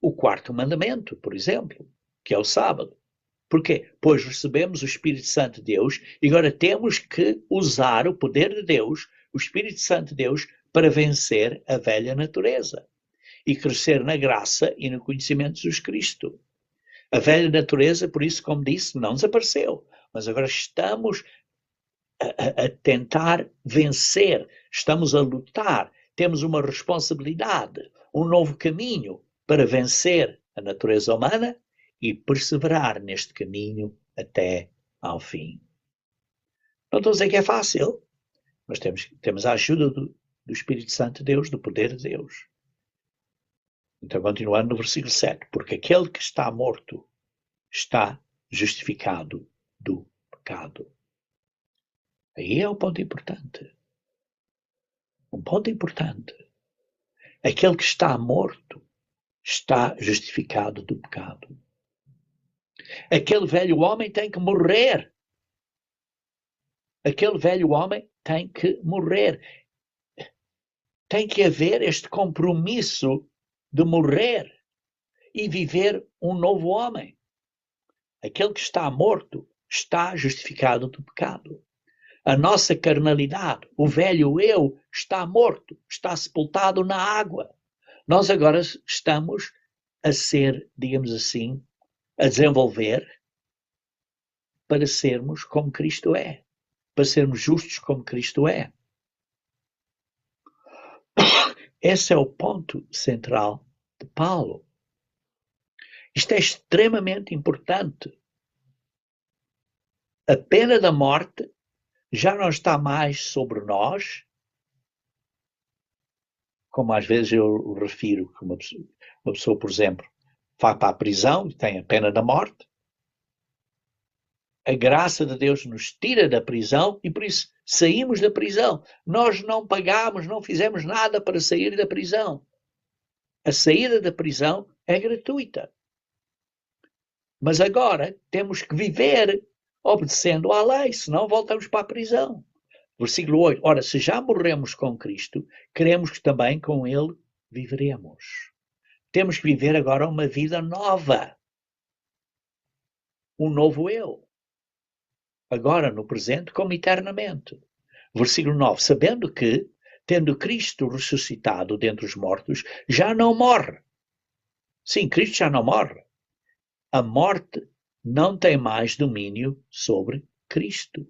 o quarto mandamento, por exemplo, que é o sábado. Porquê? Pois recebemos o Espírito Santo de Deus e agora temos que usar o poder de Deus, o Espírito Santo de Deus, para vencer a velha natureza e crescer na graça e no conhecimento de Jesus Cristo. A velha natureza, por isso, como disse, não desapareceu, mas agora estamos a tentar vencer, estamos a lutar, temos uma responsabilidade, um novo caminho para vencer a natureza humana e perseverar neste caminho até ao fim. Não estou a dizer que é fácil, mas temos a ajuda do Espírito Santo de Deus, do poder de Deus. Então, continuando no versículo 7, porque aquele que está morto está justificado do pecado. Aí é um ponto importante. Um ponto importante. Aquele que está morto está justificado do pecado. Aquele velho homem tem que morrer. Aquele velho homem tem que morrer. Tem que haver este compromisso de morrer e viver um novo homem. Aquele que está morto está justificado do pecado. A nossa carnalidade, o velho eu, está morto, está sepultado na água. Nós agora estamos a ser, digamos assim, a desenvolver para sermos como Cristo é, para sermos justos como Cristo é. Esse é o ponto central de Paulo. Isto é extremamente importante. A pena da morte já não está mais sobre nós, como às vezes eu refiro, que uma pessoa, por exemplo, vai para a prisão e tem a pena da morte. A graça de Deus nos tira da prisão e por isso saímos da prisão. Nós não pagamos, não fizemos nada para sair da prisão. A saída da prisão é gratuita. Mas agora temos que viver obedecendo à lei, senão voltamos para a prisão. Versículo 8. Ora, se já morremos com Cristo, queremos que também com Ele viveremos. Temos que viver agora uma vida nova. Um novo eu. Agora no presente como eternamente. Versículo 9. Sabendo que, tendo Cristo ressuscitado dentre os mortos, já não morre. Sim, Cristo já não morre. A morte não tem mais domínio sobre Cristo.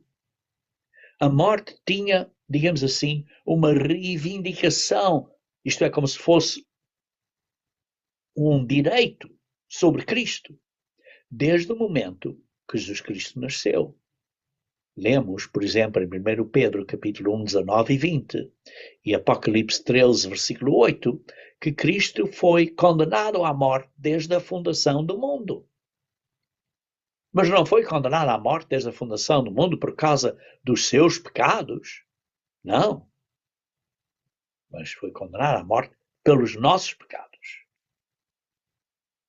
A morte tinha, digamos assim, uma reivindicação, isto é, como se fosse um direito sobre Cristo, desde o momento que Jesus Cristo nasceu. Lemos, por exemplo, em 1 Pedro, capítulo 1, 19 e 20, e Apocalipse 13, versículo 8, que Cristo foi condenado à morte desde a fundação do mundo. Mas não foi condenado à morte desde a fundação do mundo por causa dos seus pecados. Não. Mas foi condenado à morte pelos nossos pecados.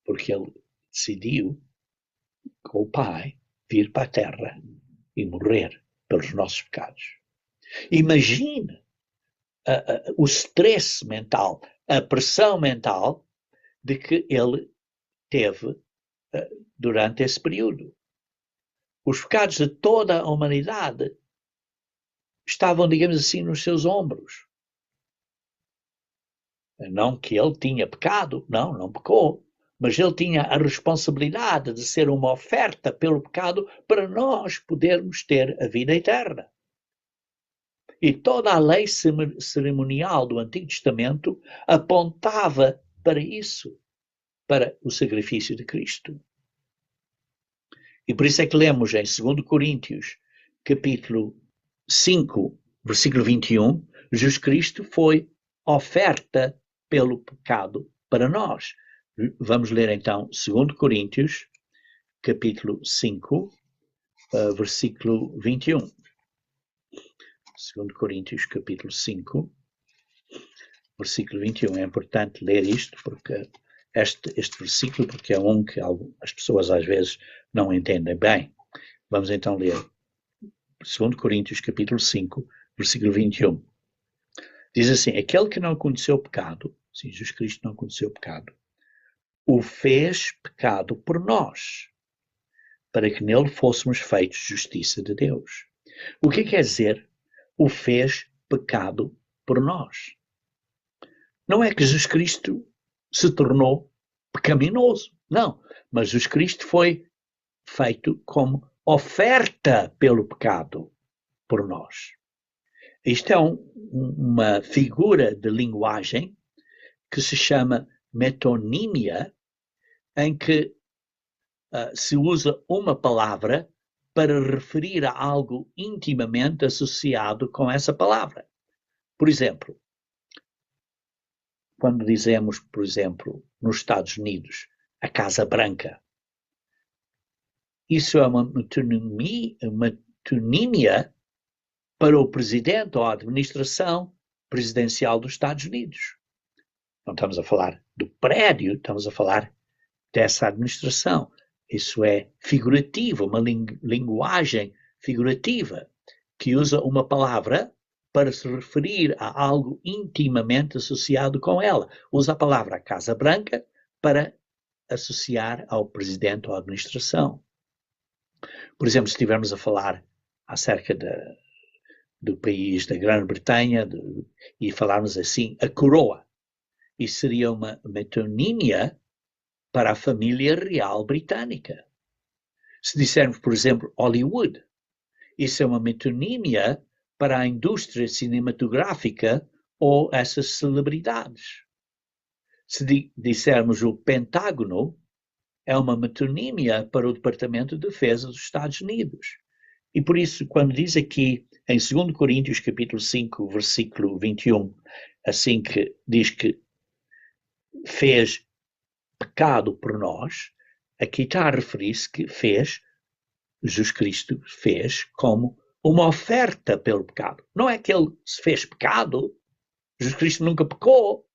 Porque ele decidiu, com o Pai, vir para a terra e morrer pelos nossos pecados. Imagine o stress mental, a pressão mental de que ele teve durante esse período. Os pecados de toda a humanidade estavam, digamos assim, nos seus ombros. Não que ele tinha pecado, não pecou, mas ele tinha a responsabilidade de ser uma oferta pelo pecado para nós podermos ter a vida eterna. E toda a lei cerimonial do Antigo Testamento apontava para isso, para o sacrifício de Cristo. E por isso é que lemos em 2 Coríntios, capítulo 5, versículo 21, Jesus Cristo foi oferta pelo pecado para nós. Vamos ler então 2 Coríntios, capítulo 5, versículo 21. 2 Coríntios, capítulo 5, versículo 21. É importante ler isto, porque este versículo, porque é um que as pessoas às vezes não entendem bem. Vamos então ler 2 Coríntios, capítulo 5, versículo 21. Diz assim: aquele que não conheceu o pecado, sim, Jesus Cristo não conheceu o pecado, o fez pecado por nós, para que nele fôssemos feitos justiça de Deus. O que quer dizer o fez pecado por nós? Não é que Jesus Cristo se tornou pecaminoso, não, mas Jesus Cristo foi feito como oferta pelo pecado por nós. Isto é uma figura de linguagem que se chama metonímia, em que se usa uma palavra para referir a algo intimamente associado com essa palavra. Por exemplo, quando dizemos, por exemplo, nos Estados Unidos, a Casa Branca, isso é uma metonímia para o presidente ou a administração presidencial dos Estados Unidos. Não estamos a falar do prédio, estamos a falar dessa administração. Isso é figurativo, uma linguagem figurativa que usa uma palavra para se referir a algo intimamente associado com ela. Usa a palavra Casa Branca para associar ao presidente ou à administração. Por exemplo, se estivermos a falar acerca do país da Grã-Bretanha e falarmos assim, a coroa, isso seria uma metonímia para a família real britânica. Se dissermos, por exemplo, Hollywood, isso é uma metonímia para a indústria cinematográfica ou essas celebridades. Se dissermos o Pentágono, é uma metonímia para o Departamento de Defesa dos Estados Unidos. E por isso, quando diz aqui em 2 Coríntios, capítulo 5, versículo 21, assim que diz que fez pecado por nós, aqui está a referir-se que Jesus Cristo fez como uma oferta pelo pecado. Não é que ele se fez pecado, Jesus Cristo nunca pecou,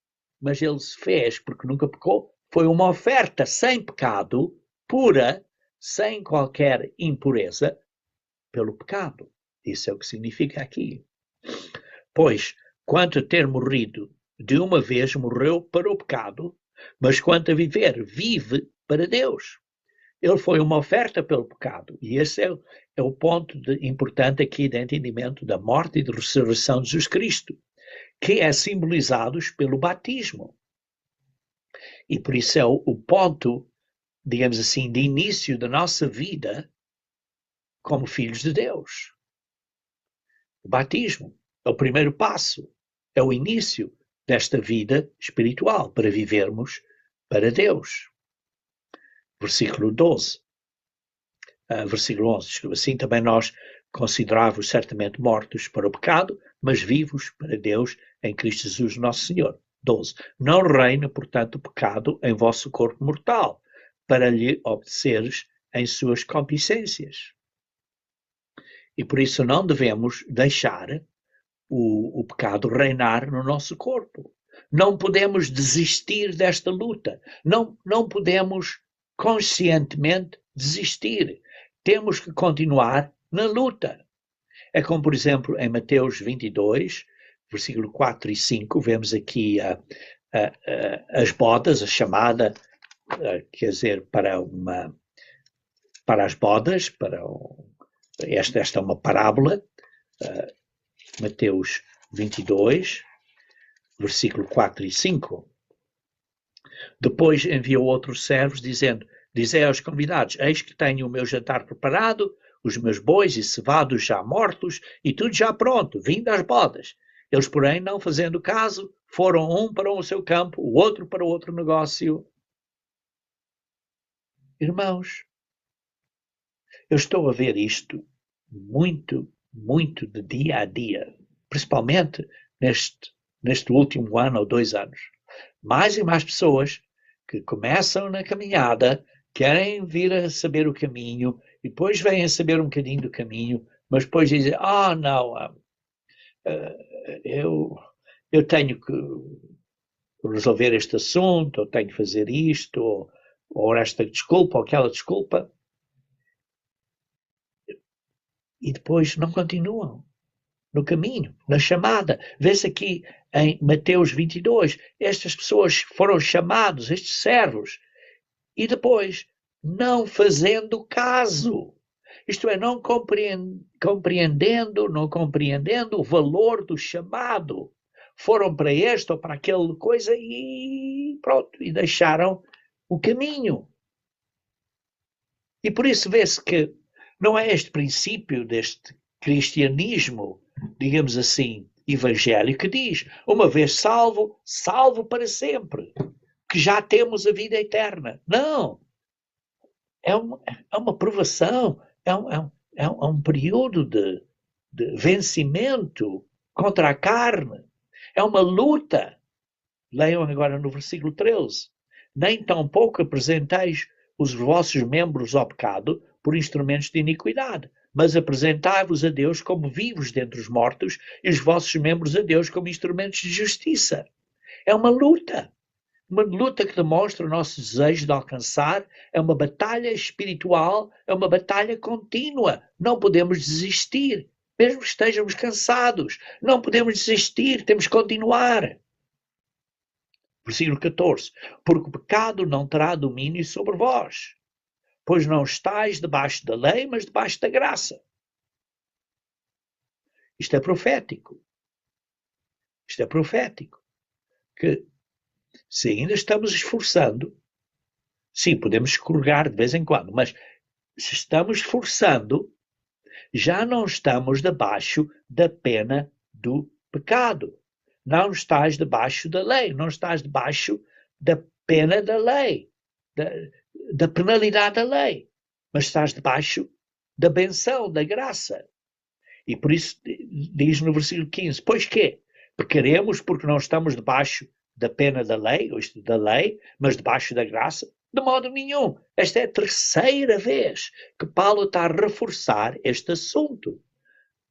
mas ele se fez porque nunca pecou, foi uma oferta sem pecado, pura, sem qualquer impureza, pelo pecado. Isso é o que significa aqui. Pois, quanto a ter morrido de uma vez, morreu para o pecado, mas quanto a viver, vive para Deus. Ele foi uma oferta pelo pecado. E esse é o ponto importante aqui de entendimento da morte e da ressurreição de Jesus Cristo, que é simbolizados pelo batismo. E por isso é o ponto, digamos assim, de início da nossa vida como filhos de Deus. O batismo é o primeiro passo, é o início desta vida espiritual para vivermos para Deus. Versículo 12. Versículo 11. Assim também nós considerávamos certamente mortos para o pecado, mas vivos para Deus em Cristo Jesus nosso Senhor. 12. Não reina, portanto, o pecado em vosso corpo mortal, para lhe obedeceres em suas concupiscências. E por isso não devemos deixar o pecado reinar no nosso corpo. Não podemos desistir desta luta. Não podemos conscientemente desistir. Temos que continuar na luta. É como, por exemplo, em Mateus 22, versículo 4 e 5, vemos aqui as bodas, a chamada, quer dizer, para as bodas, esta é uma parábola, Mateus 22, versículo 4 e 5. Depois enviou outros servos, dizendo: dizei aos convidados, eis que tenho o meu jantar preparado, os meus bois e cevados já mortos, e tudo já pronto, vindo às bodas. Eles, porém, não fazendo caso, foram um para o seu campo, o outro para o outro negócio. Irmãos, eu estou a ver isto muito, muito de dia a dia, principalmente neste último ano ou 2 anos. Mais e mais pessoas que começam na caminhada, querem vir a saber o caminho, e depois vêm a saber um bocadinho do caminho, mas depois dizem, não, eu tenho que resolver este assunto, ou tenho que fazer isto, ou esta desculpa, ou aquela desculpa, e depois não continuam no caminho, na chamada. Vê-se aqui em Mateus 22, estas pessoas foram chamados, estes servos, e depois não fazendo caso. Isto é, não compreendendo o valor do chamado. Foram para este ou para aquela coisa e pronto, e deixaram o caminho. E por isso vê-se que não é este princípio deste cristianismo, digamos assim, evangélico, que diz, uma vez salvo, salvo para sempre, que já temos a vida eterna. Não! É uma provação, é um período de vencimento contra a carne. É uma luta. Leiam agora no versículo 13. Nem tampouco apresenteis os vossos membros ao pecado por instrumentos de iniquidade, mas apresentai-vos a Deus como vivos dentre os mortos e os vossos membros a Deus como instrumentos de justiça. É uma luta que demonstra o nosso desejo de alcançar, é uma batalha espiritual, é uma batalha contínua. Não podemos desistir, mesmo que estejamos cansados. Não podemos desistir, temos que continuar. Versículo 14. Porque o pecado não terá domínio sobre vós, pois não estáis debaixo da lei, mas debaixo da graça. Isto é profético. Isto é profético. Que se ainda estamos esforçando, sim, podemos escorregar de vez em quando, mas se estamos esforçando, já não estamos debaixo da pena do pecado. Não estás debaixo da lei, não estás debaixo da pena da lei, da penalidade da lei, mas estás debaixo da benção, da graça. E por isso diz no versículo 15, pois quê? Pecaremos porque não estamos debaixo da pena da lei, ou isto da lei, mas debaixo da graça? De modo nenhum. Esta é a terceira vez que Paulo está a reforçar este assunto.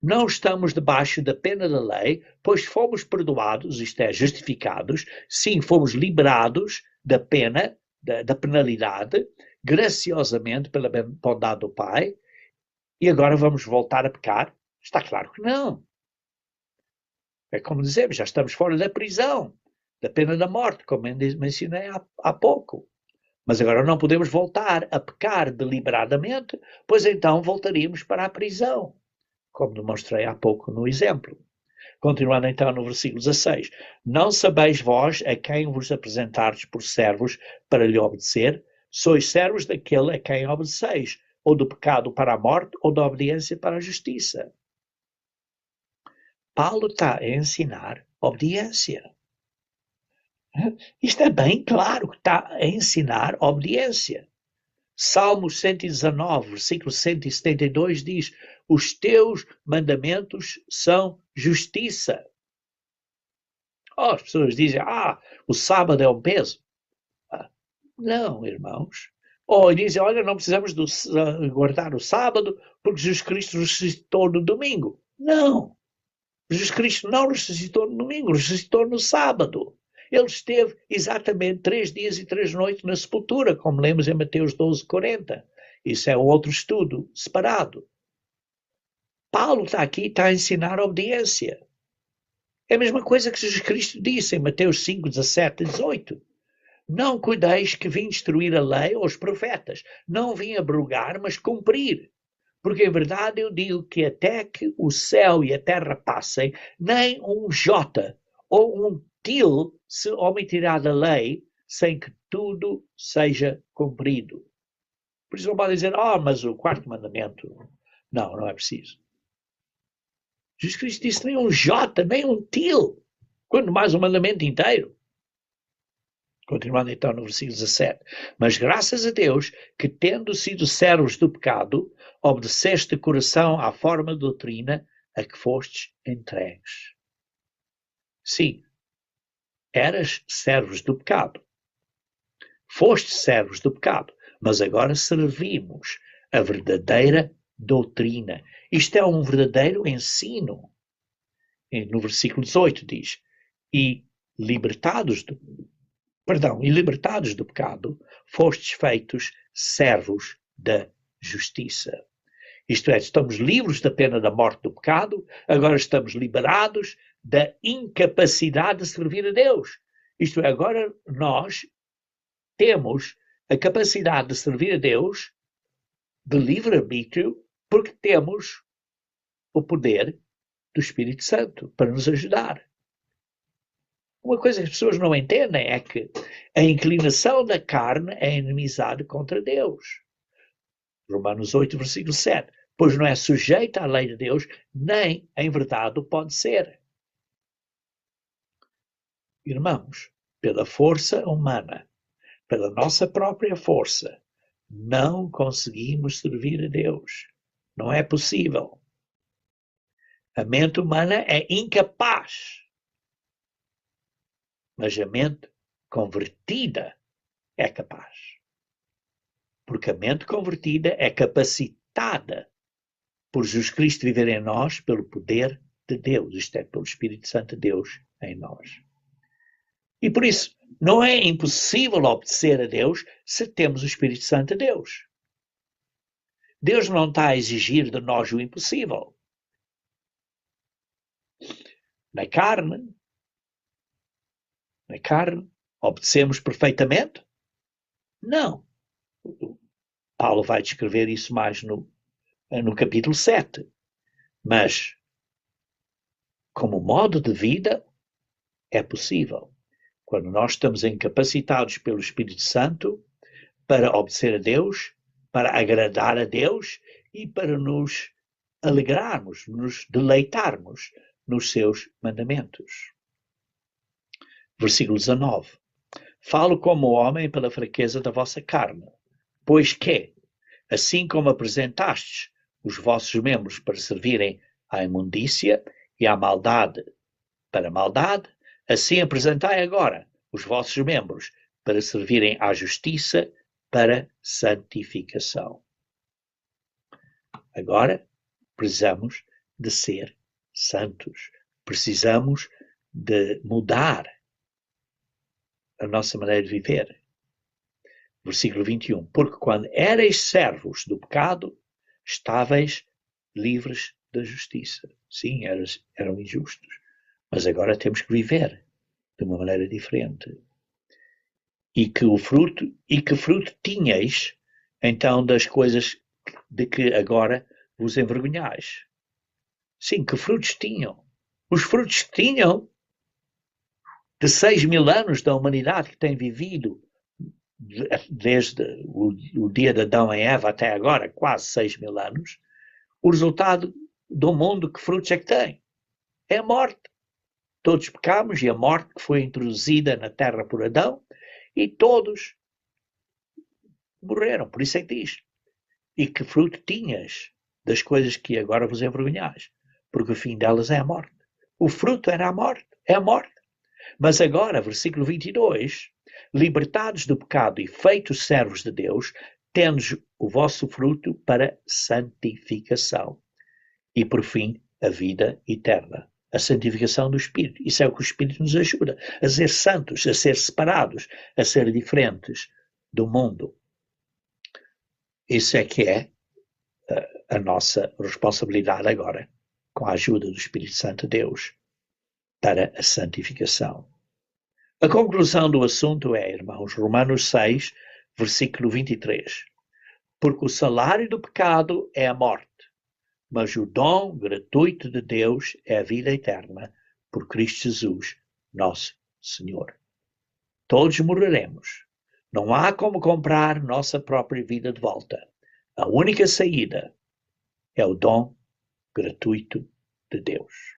Não estamos debaixo da pena da lei, pois fomos perdoados, isto é, justificados, sim, fomos liberados da pena, da penalidade, graciosamente pela bondade do Pai, e agora vamos voltar a pecar? Está claro que não. É como dizemos, já estamos fora da prisão, da pena da morte, como mencionei há pouco. Mas agora não podemos voltar a pecar deliberadamente, pois então voltaríamos para a prisão, como demonstrei há pouco no exemplo. Continuando então no versículo 16. Não sabeis vós a quem vos apresentardes por servos para lhe obedecer? Sois servos daquele a quem obedeceis, ou do pecado para a morte, ou da obediência para a justiça. Paulo está a ensinar obediência. Isto é bem claro que está a ensinar obediência. Salmo 119, versículo 172 diz, os teus mandamentos são justiça. As pessoas dizem, o sábado é um peso. Não, irmãos. Ou dizem, olha, não precisamos guardar o sábado porque Jesus Cristo ressuscitou no domingo. Não. Jesus Cristo não ressuscitou no domingo, ressuscitou no sábado. Ele esteve exatamente 3 dias e 3 noites na sepultura, como lemos em Mateus 12:40. Isso é outro estudo separado. Paulo está aqui, está a ensinar a obediência. É a mesma coisa que Jesus Cristo disse em Mateus 5:17-18. Não cuideis que vim destruir a lei ou os profetas. Não vim abrogar, mas cumprir. Porque em verdade eu digo que até que o céu e a terra passem, nem um jota ou um til se omitirá da lei, sem que tudo seja cumprido. Por isso não pode dizer, mas o quarto mandamento, Não, não é preciso. Jesus Cristo disse nem um jota, nem um til, quando mais um mandamento inteiro. Continuando então no versículo 17. Mas graças a Deus que, tendo sido servos do pecado, obedeceste de coração à forma de doutrina a que fostes entregues. Sim, eras servos do pecado. Foste servos do pecado, mas agora servimos a verdadeira doutrina. Isto é um verdadeiro ensino. No versículo 18 diz, e libertados do pecado, fostes feitos servos da justiça. Isto é, estamos livres da pena da morte do pecado, agora estamos liberados da incapacidade de servir a Deus. Isto é, agora nós temos a capacidade de servir a Deus de livre-arbítrio, porque temos o poder do Espírito Santo para nos ajudar. Uma coisa que as pessoas não entendem é que a inclinação da carne é inimizade contra Deus. Romanos 8, versículo 7. Pois não é sujeita à lei de Deus, nem em verdade o pode ser. Irmãos, pela força humana, pela nossa própria força, não conseguimos servir a Deus. Não é possível. A mente humana é incapaz. Mas a mente convertida é capaz. Porque a mente convertida é capacitada por Jesus Cristo viver em nós pelo poder de Deus, isto é, pelo Espírito Santo de Deus em nós. E por isso, não é impossível obedecer a Deus se temos o Espírito Santo de Deus. Deus não está a exigir de nós o impossível. Na carne, obedecemos perfeitamente? Não. Paulo vai descrever isso mais no capítulo 7. Mas, como modo de vida, é possível. Quando nós estamos incapacitados pelo Espírito Santo para obedecer a Deus, para agradar a Deus e para nos alegrarmos, nos deleitarmos nos seus mandamentos. Versículo 19. Falo como homem pela fraqueza da vossa carne, pois que, assim como apresentastes os vossos membros para servirem à imundícia e à maldade para maldade, assim apresentai agora os vossos membros para servirem à justiça para santificação. Agora precisamos de ser santos. Precisamos de mudar a nossa maneira de viver. Versículo 21. Porque quando erais servos do pecado, estáveis livres da justiça. Sim, eram injustos. Mas agora temos que viver de uma maneira diferente. E que fruto tinhais, então, das coisas de que agora vos envergonhais? Sim, que frutos tinham? Os frutos que tinham de 6.000 anos da humanidade que tem vivido desde o dia de Adão e Eva até agora, quase 6.000 anos, o resultado do mundo, que frutos é que tem? É a morte. Todos pecamos e a morte que foi introduzida na terra por Adão, e todos morreram. Por isso é que diz, e que fruto tinhas das coisas que agora vos envergonhais? Porque o fim delas é a morte. O fruto era a morte, é a morte. Mas agora, versículo 22, libertados do pecado e feitos servos de Deus, tendes o vosso fruto para santificação. E por fim, a vida eterna. A santificação do Espírito. Isso é o que o Espírito nos ajuda. A ser santos, a ser separados, a ser diferentes do mundo. Isso é que é a nossa responsabilidade agora, com a ajuda do Espírito Santo de Deus, para a santificação. A conclusão do assunto é, irmãos, Romanos 6, versículo 23. Porque o salário do pecado é a morte, mas o dom gratuito de Deus é a vida eterna, por Cristo Jesus, nosso Senhor. Todos morreremos. Não há como comprar nossa própria vida de volta. A única saída É o dom gratuito de Deus.